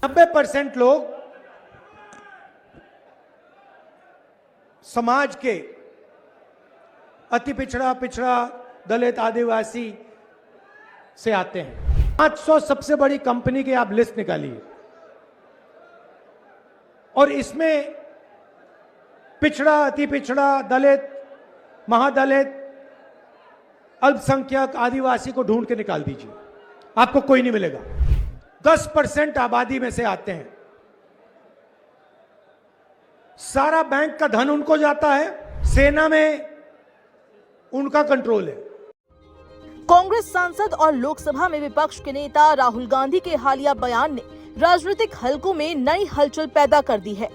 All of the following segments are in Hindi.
90% लोग समाज के अति पिछड़ा, दलित, आदिवासी से आते हैं। 500 सबसे बड़ी कंपनी की आप लिस्ट निकालिए और इसमें पिछड़ा, अति पिछड़ा, दलित, महादलित, अल्पसंख्यक, आदिवासी को ढूंढ के निकाल दीजिए, आपको कोई नहीं मिलेगा। 10% आबादी में से आते हैं। सारा बैंक का धन उनको जाता है, सेना में उनका कंट्रोल है। कांग्रेस सांसद और लोकसभा में विपक्ष के नेता राहुल गांधी के हालिया बयान ने राजनीतिक हलकों में नई हलचल पैदा कर दी है।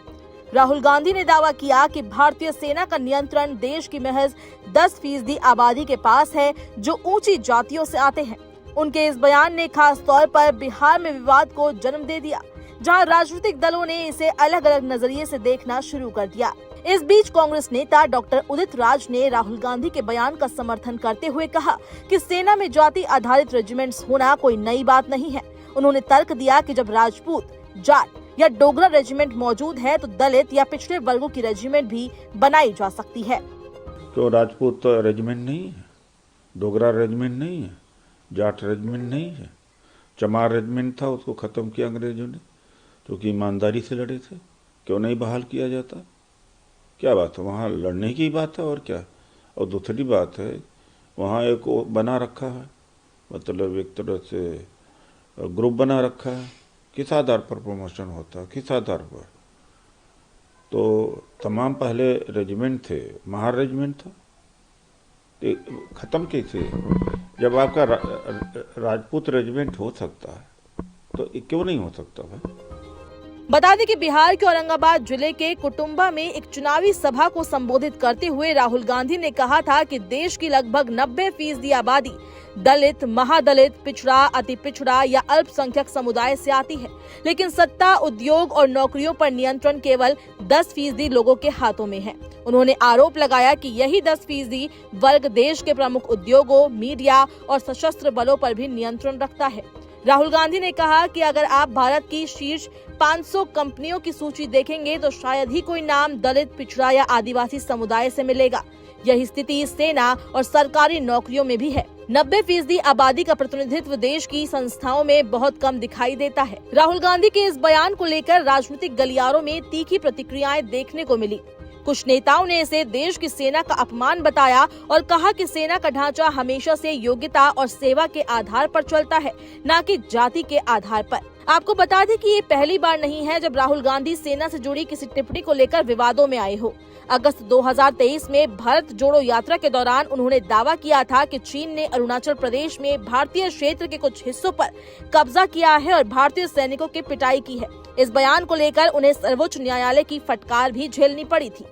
राहुल गांधी ने दावा किया कि भारतीय सेना का नियंत्रण देश की महज 10% आबादी के पास है जो ऊंची जातियों से आते हैं। उनके इस बयान ने खास तौर पर बिहार में विवाद को जन्म दे दिया, जहां राजनीतिक दलों ने इसे अलग अलग नजरिए से देखना शुरू कर दिया। इस बीच कांग्रेस नेता डॉक्टर उदित राज ने राहुल गांधी के बयान का समर्थन करते हुए कहा कि सेना में जाति आधारित रेजिमेंट्स होना कोई नई बात नहीं है। उन्होंने तर्क दिया कि जब राजपूत, जाट या डोगरा रेजिमेंट मौजूद है तो दलित या पिछड़े वर्गों की रेजिमेंट भी बनाई जा सकती है। तो राजपूत रेजिमेंट नहीं है, डोगरा रेजिमेंट नहीं है, जाट रेजिमेंट नहीं है, चमार रेजिमेंट था, उसको खत्म किया अंग्रेजों ने, क्योंकि ईमानदारी से लड़े थे। क्यों नहीं बहाल किया जाता? क्या बात है, वहाँ लड़ने की बात है और क्या। और दूसरी बात है, वहाँ एक बना रखा है, मतलब एक तरह से ग्रुप बना रखा है। किस आधार पर प्रमोशन होता है, किस आधार पर? तो तमाम पहले रेजिमेंट थे, महार रेजिमेंट था, खत्म कैसे? जब आपका राजपूत रेजिमेंट हो सकता है तो क्यों नहीं हो सकता भाई? बता दें कि बिहार के औरंगाबाद जिले के कुटुंबा में एक चुनावी सभा को संबोधित करते हुए राहुल गांधी ने कहा था कि देश की लगभग 90% आबादी दलित, महादलित, पिछड़ा, अति पिछड़ा या अल्पसंख्यक समुदाय से आती है, लेकिन सत्ता, उद्योग और नौकरियों पर नियंत्रण केवल 10% लोगों के हाथों में है। उन्होंने आरोप लगाया कि यही 10% वर्ग देश के प्रमुख उद्योगों, मीडिया और सशस्त्र बलों पर भी नियंत्रण रखता है। राहुल गांधी ने कहा कि अगर आप भारत की शीर्ष 500 कंपनियों की सूची देखेंगे तो शायद ही कोई नाम दलित, पिछड़ा या आदिवासी समुदाय से मिलेगा। यही स्थिति सेना और सरकारी नौकरियों में भी है। 90% आबादी का प्रतिनिधित्व देश की संस्थाओं में बहुत कम दिखाई देता है। राहुल गांधी के इस बयान को लेकर राजनीतिक गलियारों में तीखी प्रतिक्रियाएं देखने को मिली। कुछ नेताओं ने इसे देश की सेना का अपमान बताया और कहा कि सेना का ढांचा हमेशा से योग्यता और सेवा के आधार पर चलता है, न कि जाति के आधार पर। आपको बता दें कि ये पहली बार नहीं है जब राहुल गांधी सेना से जुड़ी किसी टिप्पणी को लेकर विवादों में आए हो। अगस्त 2023 में भारत जोड़ो यात्रा के दौरान उन्होंने दावा किया था कि चीन ने अरुणाचल प्रदेश में भारतीय क्षेत्र के कुछ हिस्सों पर कब्जा किया है और भारतीय सैनिकों की पिटाई की है। इस बयान को लेकर उन्हें सर्वोच्च न्यायालय की फटकार भी झेलनी पड़ी थी।